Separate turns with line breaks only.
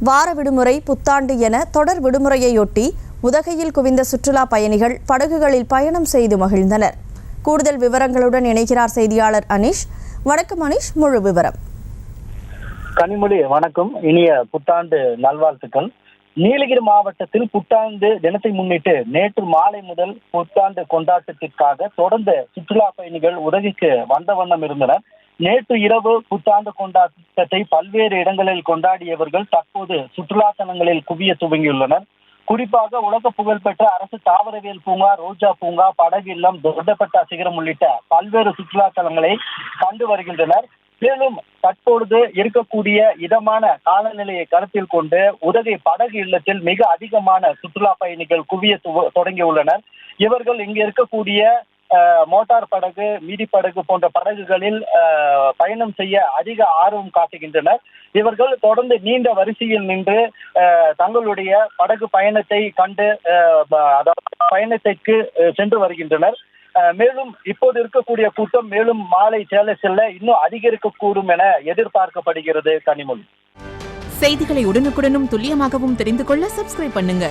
வார விடுமுறை, புத்தாண்டு என தொடர் விடுமுறையொட்டி உதகையில் குவிந்த சுற்றுலா பயணிகள் படகுகளில் பயணம் செய்து மகிழ்ந்தனர். கூடுதல் விவரங்களுடன் இணைகிறார் செய்தியாளர் அனீஷ். வணக்கம் அனீஷ், முழு விவரம்.
கனிமொழி வணக்கம், இனிய புத்தாண்டு நல்வாழ்த்துக்கள். நீலகிரி மாவட்டத்தில் புத்தாண்டு தினத்தை முன்னிட்டு நேற்று மாலை முதல் புத்தாண்டு கொண்டாட்டத்திற்காக தொடர்ந்து சுற்றுலா பயணிகள் உதகைக்கு வந்த வண்ணம் இருந்தனர். நேற்று இரவு புத்தாண்டு கொண்டாட்டத்தை பல்வேறு இடங்களில் கொண்டாடியவர்கள் தற்போது சுற்றுலா தலங்களில் குவிய துவங்கியுள்ளனர். குறிப்பாக உலக புகழ்பெற்ற அரசு தாவரவியல் பூங்கா, ரோஜா பூங்கா, படகு இல்லம், தொட்டபெட்டா சிகரம் உள்ளிட்ட பல்வேறு சுற்றுலா தலங்களை கண்டு வருகின்றனர். மேலும் தற்பொழுது இருக்கக்கூடிய இதமான காலநிலையை கருத்தில் கொண்டு உதகை படகு இல்லத்தில் மிக அதிகமான சுற்றுலா பயணிகள் குவிய தொடங்கியுள்ளனர். இவர்கள் இங்கு இருக்கக்கூடிய மோட்டார் படகு, மீதி படகு போன்ற படகுகளில் பயணம் செய்ய அதிக ஆர்வம் காட்டுகின்றனர். இவர்கள் தொடர்ந்து நீண்ட வரிசையில் நின்று தங்களுடைய படகு பயணத்தை கண்டு பயணத்திற்கு சென்று வருகின்றனர். மேலும் இப்போது இருக்கக்கூடிய கூட்டம் மேலும் மாலை செல்ல இன்னும் அதிகரிக்கக்கூடும் என எதிர்பார்க்கப்படுகிறது. கனிமொழி,
செய்திகளை உடனுக்குடனும் துல்லியமாகவும் தெரிந்து கொள்ள சப்ஸ்கிரைப் பண்ணுங்க.